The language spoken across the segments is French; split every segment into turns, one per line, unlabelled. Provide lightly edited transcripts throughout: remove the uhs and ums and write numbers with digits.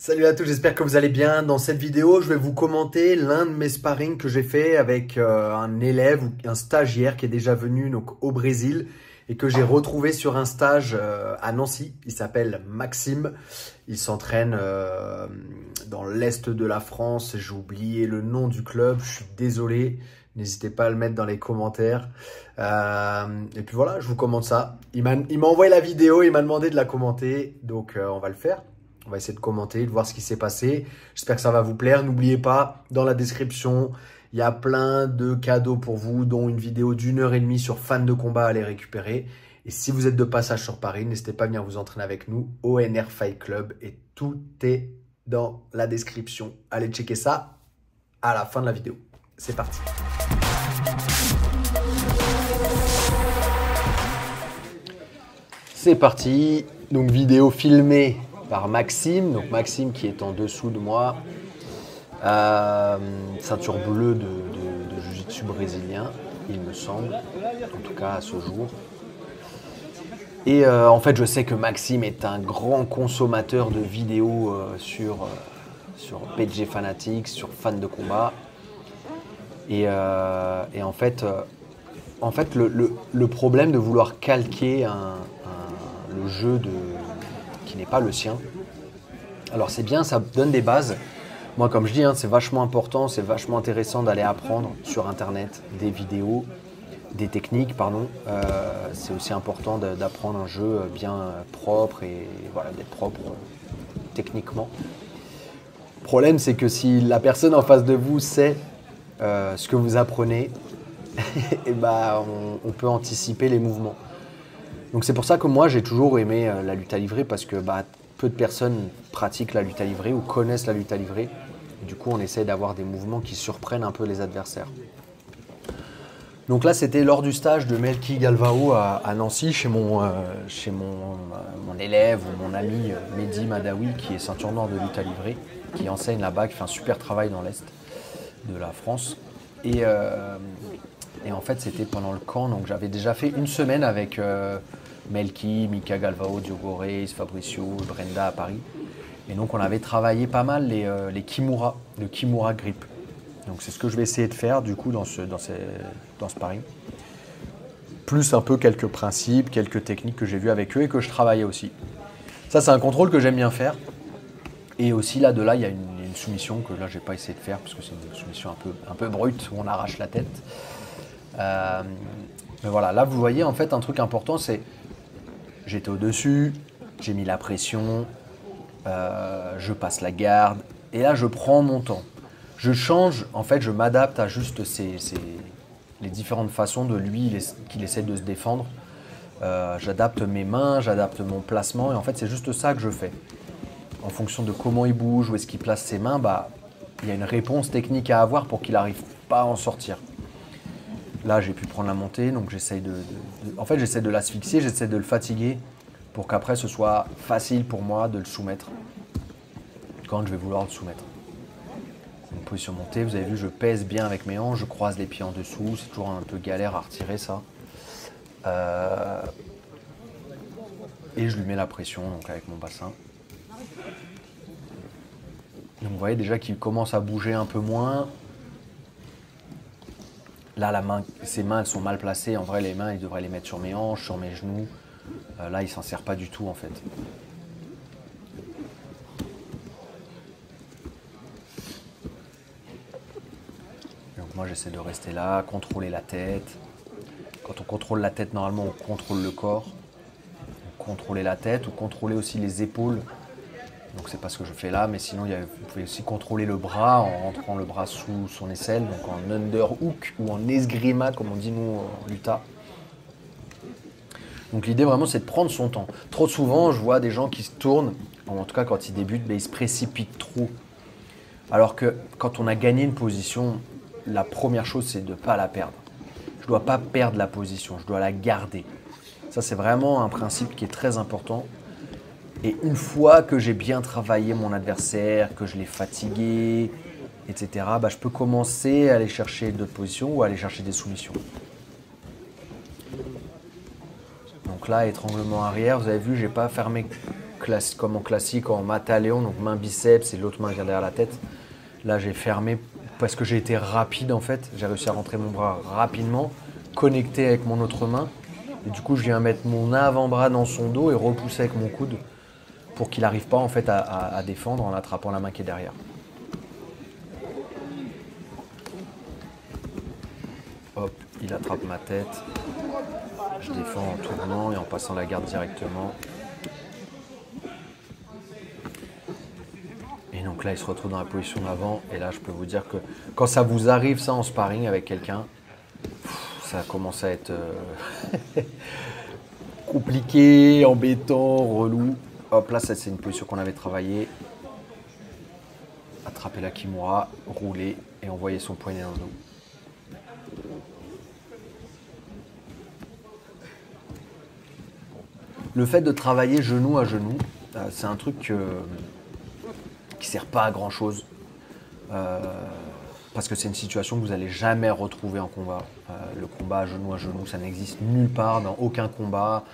Salut à tous, j'espère que vous allez bien. Dans cette vidéo, je vais vous commenter l'un de mes sparring que j'ai fait avec un élève ou un stagiaire qui est déjà venu donc, au Brésil et que j'ai retrouvé sur un stage à Nancy. Il s'appelle Maxime. Il s'entraîne dans l'est de la France. J'ai oublié le nom du club, je suis désolé. N'hésitez pas à le mettre dans les commentaires. Et puis voilà, je vous commente ça. Il m'a envoyé la vidéo, il m'a demandé de la commenter, donc on va le faire. On va essayer de commenter, de voir ce qui s'est passé. J'espère que ça va vous plaire. N'oubliez pas, dans la description, il y a plein de cadeaux pour vous, dont une vidéo d'1h30 sur fans de combat à les récupérer. Et si vous êtes de passage sur Paris, n'hésitez pas à venir vous entraîner avec nous au NR Fight Club. Et tout est dans la description. Allez checker ça à la fin de la vidéo. C'est parti. C'est parti. Donc vidéo filmée par Maxime, donc Maxime qui est en dessous de moi, ceinture bleue de jiu-jitsu brésilien, il me semble, en tout cas à ce jour. Et en fait, je sais que Maxime est un grand consommateur de vidéos sur PG Fanatics, sur fans de combat. Et en fait, le problème de vouloir calquer le jeu qui n'est pas le sien. Alors c'est bien, ça donne des bases. Moi comme je dis, c'est vachement important, c'est vachement intéressant d'aller apprendre sur internet des vidéos, des techniques, pardon. C'est aussi important d'apprendre un jeu bien propre et voilà, d'être propre techniquement. Le problème c'est que si la personne en face de vous sait ce que vous apprenez, et on peut anticiper les mouvements. Donc c'est pour ça que moi j'ai toujours aimé la lutte à livrer parce que peu de personnes pratiquent la lutte à livrer ou connaissent la lutte à livrer. Et du coup on essaie d'avoir des mouvements qui surprennent un peu les adversaires. Donc là c'était lors du stage de Melki Galvao à Nancy chez mon élève ou mon ami Mehdi Madawi qui est ceinture noire de lutte à livrer, qui enseigne là-bas, qui fait un super travail dans l'Est de la France. Et en fait c'était pendant le camp, donc j'avais déjà fait une semaine avec Melki, Mika Galvao, Diogo Reis, Fabricio, Brenda à Paris. Et donc on avait travaillé pas mal les Kimura, le Kimura Grip. Donc c'est ce que je vais essayer de faire du coup dans ce sparring. Plus un peu quelques principes, quelques techniques que j'ai vues avec eux et que je travaillais aussi. Ça c'est un contrôle que j'aime bien faire. Et aussi là il y a une soumission que là j'ai pas essayé de faire parce que c'est une soumission un peu brute où on arrache la tête. Mais voilà, là vous voyez en fait un truc important, c'est j'étais au-dessus, j'ai mis la pression, je passe la garde et là je prends mon temps. Je change, en fait je m'adapte à juste les différentes façons de lui qu'il essaie de se défendre. J'adapte mes mains, j'adapte mon placement et en fait c'est juste ça que je fais. En fonction de comment il bouge, où est-ce qu'il place ses mains, il y a une réponse technique à avoir pour qu'il n'arrive pas à en sortir. Là, j'ai pu prendre la montée, donc j'essaie j'essaie de l'asphyxier, j'essaie de le fatiguer pour qu'après, ce soit facile pour moi de le soumettre quand je vais vouloir le soumettre. Une position montée, vous avez vu, je pèse bien avec mes hanches, je croise les pieds en dessous, c'est toujours un peu galère à retirer ça. Et je lui mets la pression donc avec mon bassin. Donc vous voyez déjà qu'il commence à bouger un peu moins. Là, ses mains, elles sont mal placées. En vrai, les mains, il devrait les mettre sur mes hanches, sur mes genoux. Là, il s'en sert pas du tout, en fait. Donc moi, j'essaie de rester là, contrôler la tête. Quand on contrôle la tête, normalement, on contrôle le corps. Donc, contrôler la tête ou contrôler aussi les épaules. Donc c'est pas ce que je fais là, mais sinon vous pouvez aussi contrôler le bras en rentrant le bras sous son aisselle, donc en underhook ou en esgrima comme on dit nous en luta. Donc l'idée vraiment c'est de prendre son temps. Trop souvent je vois des gens qui se tournent, en tout cas quand ils débutent, ils se précipitent trop. Alors que quand on a gagné une position, la première chose c'est de ne pas la perdre. Je ne dois pas perdre la position, je dois la garder. Ça c'est vraiment un principe qui est très important. Et une fois que j'ai bien travaillé mon adversaire, que je l'ai fatigué, etc., je peux commencer à aller chercher d'autres positions ou à aller chercher des soumissions. Donc là, étranglement arrière, vous avez vu, j'ai pas fermé comme en classique en Mataléon, donc main biceps et l'autre main vient derrière la tête. Là, j'ai fermé parce que j'ai été rapide en fait. J'ai réussi à rentrer mon bras rapidement, connecté avec mon autre main. Et du coup, je viens mettre mon avant-bras dans son dos et repousser avec mon coude pour qu'il n'arrive pas en fait à défendre en attrapant la main qui est derrière. Hop, il attrape ma tête. Je défends en tournant et en passant la garde directement. Et donc là, il se retrouve dans la position d'avant. Et là, je peux vous dire que quand ça vous arrive ça en sparring avec quelqu'un, ça commence à être compliqué, embêtant, relou. Hop, là, ça c'est une position qu'on avait travaillée. Attraper la kimura, rouler et envoyer son poignet dans le dos. Le fait de travailler genou à genou, c'est un truc qui ne sert pas à grand chose. Parce que c'est une situation que vous n'allez jamais retrouver en combat. Le combat à genou, ça n'existe nulle part, dans aucun combat,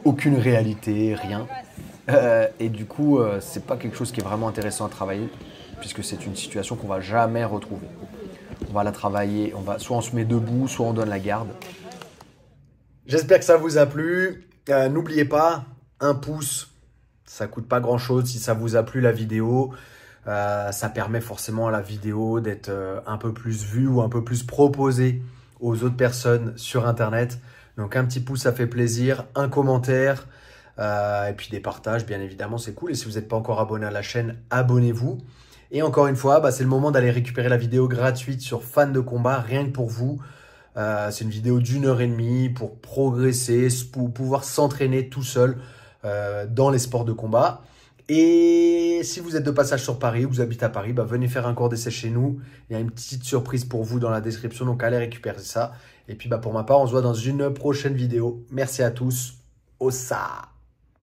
aucune réalité, rien. Et du coup, c'est pas quelque chose qui est vraiment intéressant à travailler, puisque c'est une situation qu'on va jamais retrouver. On va la travailler, soit on se met debout, soit on donne la garde. J'espère que ça vous a plu. N'oubliez pas, un pouce, ça coûte pas grand chose si ça vous a plu la vidéo. Ça permet forcément à la vidéo d'être un peu plus vue ou un peu plus proposée aux autres personnes sur Internet. Donc un petit pouce, ça fait plaisir, un commentaire et puis des partages, bien évidemment, c'est cool. Et si vous n'êtes pas encore abonné à la chaîne, abonnez-vous. Et encore une fois, c'est le moment d'aller récupérer la vidéo gratuite sur Fan de combat, rien que pour vous. C'est une vidéo d'1h30 pour progresser, pour pouvoir s'entraîner tout seul dans les sports de combat. Et si vous êtes de passage sur Paris, vous habitez à Paris, venez faire un cours d'essai chez nous. Il y a une petite surprise pour vous dans la description, donc allez récupérer ça. Et puis pour ma part, on se voit dans une prochaine vidéo. Merci à tous. Ossa!